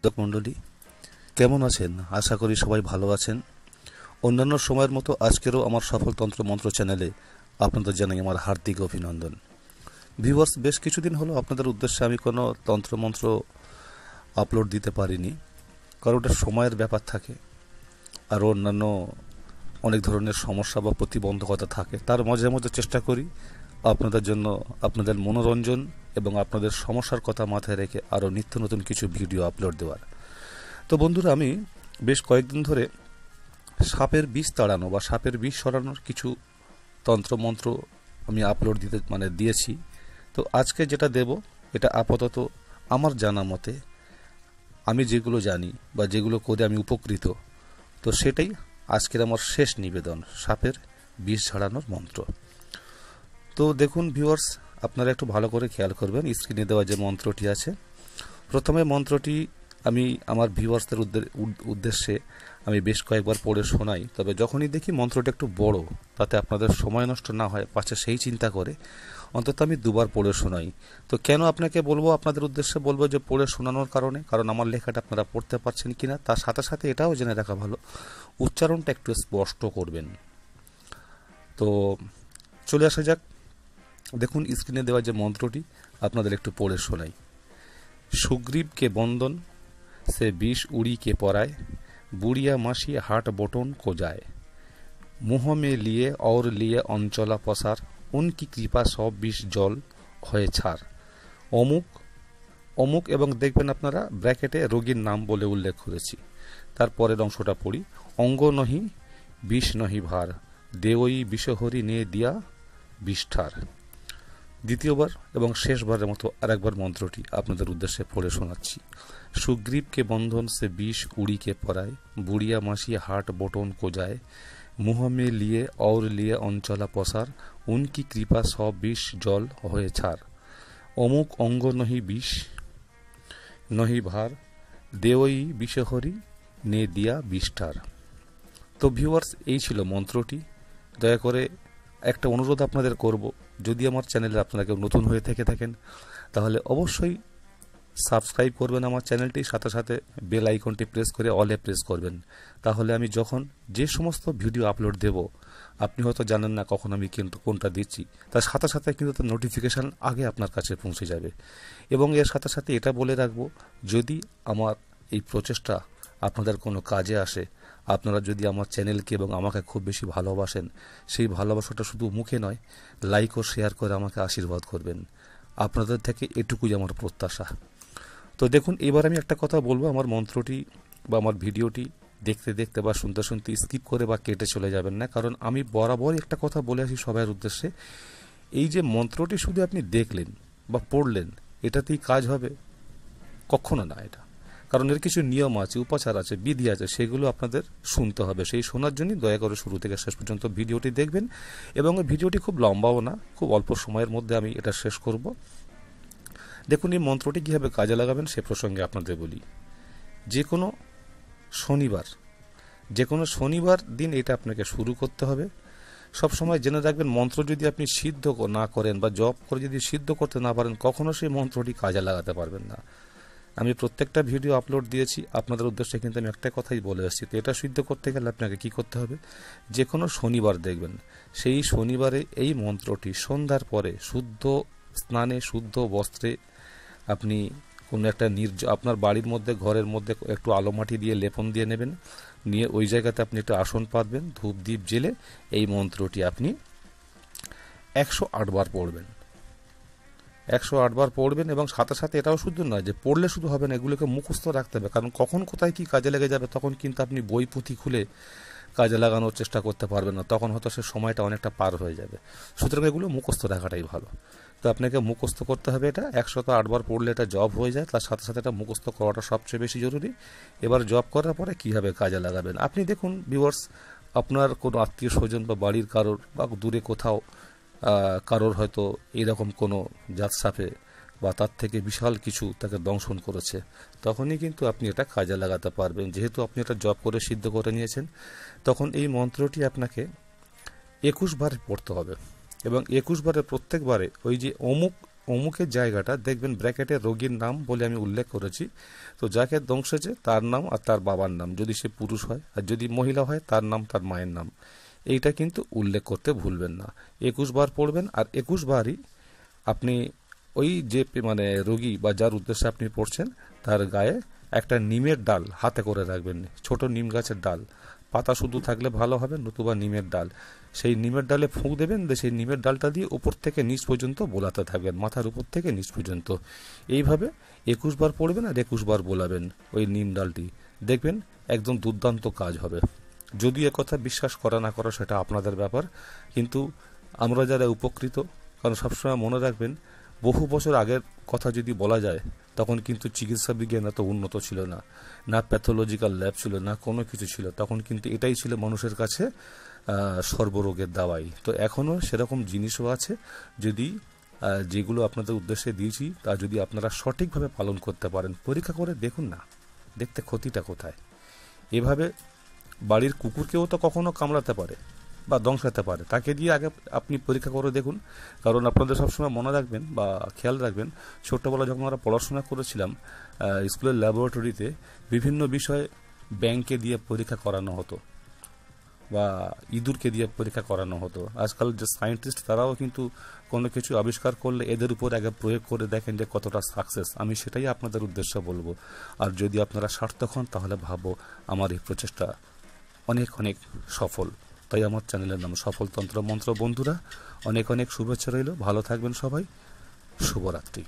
দর্শক মণ্ডলী কেমন আছেন? আশা করি সবাই ভালো আছেন। অন্যান্য সময়ের মতো আজকেরও আমার সফল তন্ত্র মন্ত্র চ্যানেলে আপনাদের জানাই আমার হার্দিক অভিনন্দন। ভিউয়ার্স, বেশ কিছুদিন হলো আপনাদের উদ্দেশ্যে আমি কোনো তন্ত্রমন্ত্র আপলোড দিতে পারিনি, কারণ ওটা সময়ের ব্যাপার থাকে, আরও অন্যান্য অনেক ধরনের সমস্যা বা প্রতিবন্ধকতা থাকে। তার মাঝে মাঝে চেষ্টা করি আপনাদের জন্য আপনাদের মনোরঞ্জন এবং আপনাদের সমস্যার কথা মাথায় রেখে আরও নিত্য নতুন কিছু ভিডিও আপলোড দেওয়ার। তো বন্ধুরা, আমি বেশ কয়েকদিন ধরে সাপের বিষ তাড়ানো বা সাপের বিষ সরানোর কিছু তন্ত্রমন্ত্র আমি আপলোড দিয়েছি। তো আজকে যেটা দেব এটা আপাতত আমার জানা মতে আমি যেগুলো জানি বা যেগুলো করে আমি উপকৃত, তো সেটাই আজকের আমার শেষ নিবেদন, সাপের বিষ ঝাড়ানোর মন্ত্র। তো দেখুন ভিউয়ার্স, আপনারা একটু ভালো করে খেয়াল করবেন। স্ক্রিনে দেওয়া যে মন্ত্রটি আছে, প্রথমে মন্ত্রটি আমি আমার ভিউয়ার্সদের উদ্দেশ্যে আমি বেশ কয়েকবার পড়ে শোনাই, তবে যখনই দেখি মন্ত্রটা একটু বড়, তাতে আপনাদের সময় নষ্ট না হয় পাছে সেই চিন্তা করে অন্তত আমি দুবার পড়ে শোনাই। তো কেন আপনাকে বলবো, আপনাদের উদ্দেশ্যে বলবো যে পড়ে শোনানোর কারণ আমার লেখাটা আপনারা পড়তে পারছেন কিনা, তার সাথে সাথে এটাও জেনে রাখা ভালো উচ্চারণটা একটু স্পষ্ট করবেন। তো চলে আসা যাক। দেখুন স্ক্রিনে দেওয়া যে মন্ত্রটি আপনাদের একটু পড়ে শোনাই। सुग्रीव के बंधन से विष उड़ी के पराए, बुढ़िया मासी हाट बटन को जाए, मुँह में लिए और लिए अंचला पसार, उनकी कृपा सब विष जल হয়ে ছাড়। অমুক অমুক এবং দেখবেন আপনারা ব্র্যাকেটে রোগীর নাম বলে উল্লেখ করেছি। তারপরের অংশটা পড়ি। অঙ্গ নহি বিষ নহি ভার, দেওই বিষহরি নে দিয়া বিষ্ঠার। দ্বিতীয়বার এবং শেষবারের মতো আরেকবার মন্ত্রটি আপনাদের উদ্দেশ্যে পড়ে শোনাচ্ছি। सुग्रीव के बंधन से विष उड़ी के पराए, बुढ़िया मासी हाट बटन को जाए, मुँह में लिए और लिए अंचला पसार, उनकी कृपा सब विष जल হয়ে ছাড়। অমুক অঙ্গ নহি বিষ নহি ভার, দেওই বিষহরি নে দিয়া বিষ্ঠার। তো ভিউয়ার্স, এই ছিল মন্ত্রটি। দয়া করে একটা অনুরোধ আপনাদের করব, যদি আমার চ্যানেলে আপনারা কেউ নতুন হয়ে থেকে থাকেন তাহলে অবশ্যই সাবস্ক্রাইব করবেন আমার চ্যানেলটি, সাথে সাথে বেল আইকনটি প্রেস করে অলে প্রেস করবেন। তাহলে আমি যখন যে সমস্ত ভিডিও আপলোড দেব, আপনি হয়তো জানেন না কখন আমি কিন্তু কোনটা দিচ্ছি, তার সাথে সাথে কিন্তু তার নোটিফিকেশান আগে আপনার কাছে পৌঁছে যাবে। এবং এর সাথে সাথে এটা বলে রাখবো, যদি আমার এই প্রচেষ্টা আপনাদের কোনো কাজে আসে, আপনারা যদি আমার চ্যানেলকে এবং আমাকে খুব বেশি ভালোবাসেন, সেই ভালোবাসাটা শুধু মুখে নয়, লাইক ও শেয়ার করে আমাকে আশীর্বাদ করবেন। আপনাদের থেকে এটুকুই আমার প্রত্যাশা। তো দেখুন, এবার আমি একটা কথা বলবো, আমার মন্ত্রটি বা আমার ভিডিওটি দেখতে দেখতে বা শুনতে শুনতে স্কিপ করে বা কেটে চলে যাবেন না, কারণ আমি বরাবরই একটা কথা বলে আসি সবার উদ্দেশ্যে, এই যে মন্ত্রটি শুধু আপনি দেখলেন বা পড়লেন এটাতেই কাজ হবে কখনো না। এটা কারণ এর কিছু নিয়ম আছে, উপাচার আছে, বিধি আছে, সেগুলো আপনাদের শুনতে হবে। সেই শোনার জন্যই দয়া করে শুরু থেকে শেষ পর্যন্ত ভিডিওটি দেখবেন। এবং ভিডিওটি খুব লম্বাও না, খুব অল্প সময়ের মধ্যে আমি এটা শেষ করব। দেখুন, এই মন্ত্রটি কীভাবে কাজে লাগাবেন সে প্রসঙ্গে আপনাদের বলি। যে কোনো শনিবার দিন এটা আপনাকে শুরু করতে হবে। সবসময় জেনে রাখবেন, মন্ত্র যদি আপনি সিদ্ধ না করেন বা জপ করে যদি সিদ্ধ করতে না পারেন, কখনো সেই মন্ত্রটি কাজে লাগাতে পারবেন না। আমি প্রত্যেকটা ভিডিও আপলোড দিয়েছি আপনাদের উদ্দেশ্যে, কিন্তু আমি একটা কথাই বলে এসেছি। তো এটা সিদ্ধ করতে গেলে আপনাকে কি করতে হবে, যে কোনো শনিবার দেখবেন, সেই শনিবারে এই মন্ত্রটি সন্ধ্যার পরে শুদ্ধ স্নানে শুদ্ধ বস্ত্রে আপনি কোনো একটা আপনার বাড়ির মধ্যে ঘরের মধ্যে একটু আলো মাটি দিয়ে লেপন দিয়ে নেবেন, নিয়ে ওই জায়গাতে আপনি একটা আসন পাতবেন, ধূপ দ্বীপ জেলে এই মন্ত্রটি আপনি 108 বার পড়বেন। 108 বার পড়বেন। এবং সাথে সাথে এটাও শুধু নয় যে পড়লে শুধু হবে না, এগুলোকে মুখস্থ রাখতে হবে, কারণ কখন কোথায় কি কাজে লেগে যাবে তখন কিন্তু আপনি বই পুঁথি খুলে কাজে লাগানোর চেষ্টা করতে পারবেন না, তখন হয়তো সে সময়টা অনেকটা পার হয়ে যাবে। সুতরাং এগুলো মুখস্থ রাখাটাই ভালো। তো আপনাকে মুখস্থ করতে হবে এটা 108 বার পড়লে এটা জব হয়ে যায়, তার সাথে সাথে এটা মুখস্থ করাটা সবচেয়ে বেশি জরুরি। এবার জব করার পরে কীভাবে কাজে লাগাবেন, আপনি দেখুন ভিউয়ার্স, আপনার কোনো আত্মীয় স্বজন বা বাড়ির কারোর বা দূরে কোথাও কারোর হয়তো এইরকম কোনো জাত সাপে বা তার থেকে বিশাল কিছু তাকে দংশন করেছে, তখনই কিন্তু আপনি এটা কাজে লাগাতে পারবেন। যেহেতু আপনি এটা জব করে সিদ্ধ করে নিয়েছেন, তখন এই মন্ত্রটি আপনাকে 21 বার পড়তে হবে। এবং 21 বারে প্রত্যেকবারে ওই যে অমুক অমুকের জায়গাটা দেখবেন ব্র্যাকেটে রোগীর নাম বলে আমি উল্লেখ করেছি। তো যাকে দংশেছে তার নাম আর তার বাবার নাম, যদি সে পুরুষ হয়, আর যদি মহিলা হয় তার নাম তার মায়ের নাম। এইটা কিন্তু উল্লেখ করতে ভুলবেন না। 21 বার পড়বেন, আর 21 বারই আপনি ওই যে মানে রোগী বা যার উদ্দেশ্যে আপনি পড়ছেন তার গায়ে একটা নিমের ডাল হাতে করে রাখবেন, ছোট নিম গাছের ডাল, পাতা শুধু থাকলে ভালো হবে, নতুবা নিমের ডাল। সেই নিমের ডালে ফুঁক দেবেন, সেই নিমের ডালটা দিয়ে উপর থেকে নিচ পর্যন্ত বোলাতে থাকবেন, মাথার উপর থেকে নিচ পর্যন্ত। এইভাবে 21 বার পড়বেন আর 21 বার বোলাবেন ওই নিম ডালটি, দেখবেন একদম দুর্দান্ত কাজ হবে। যদি একথা বিশ্বাস করা না করা সেটা আপনাদের ব্যাপার, কিন্তু আমরা যারা উপকৃত, কারণ সবসময় মনে রাখবেন বহু বছর আগের কথা যদি বলা যায় তখন কিন্তু চিকিৎসা বিজ্ঞান এত উন্নত ছিল না, না প্যাথোলজিক্যাল ল্যাব ছিল, না কোনো কিছু ছিল। তখন কিন্তু এটাই ছিল মানুষের কাছে সর্বরোগের দাওয়াই। তো এখনও সেরকম জিনিসও আছে, যদি যেগুলো আপনাদের উদ্দেশ্যে দিয়েছি তা যদি আপনারা সঠিকভাবে পালন করতে পারেন, পরীক্ষা করে দেখুন না, দেখতে ক্ষতিটা কোথায়। এভাবে বাড়ির কুকুরকেও তো কখনো কামড়াতে পারে বা দংশাতে পারে, তাকে দিয়ে আগে আপনি পরীক্ষা করে দেখুন। কারণ আপনাদের সবসময় মনে রাখবেন বা খেয়াল রাখবেন, ছোট্টবেলা যখন আমরা পড়াশোনা করেছিলাম স্কুলের ল্যাবরেটরিতে বিভিন্ন বিষয় ব্যাংকে দিয়ে পরীক্ষা করানো হতো বা ইঁদুরকে দিয়ে পরীক্ষা করানো হতো। আজকাল যে সায়েন্টিস্ট তারাও কিন্তু কোনো কিছু আবিষ্কার করলে এদের উপর আগে প্রয়োগ করে দেখেন যে কতটা সাকসেস। আমি সেটাই আপনাদের উদ্দেশ্য বলবো। আর যদি আপনারা সার্থক হন তাহলে ভাবো আমার এই প্রচেষ্টা অনেক অনেক সফল। তাই আমার চ্যানেলের নাম সফল তন্ত্র মন্ত্র। বন্ধুরা, অনেক অনেক শুভেচ্ছা রইল, ভালো থাকবেন সবাই, শুভরাত্রি।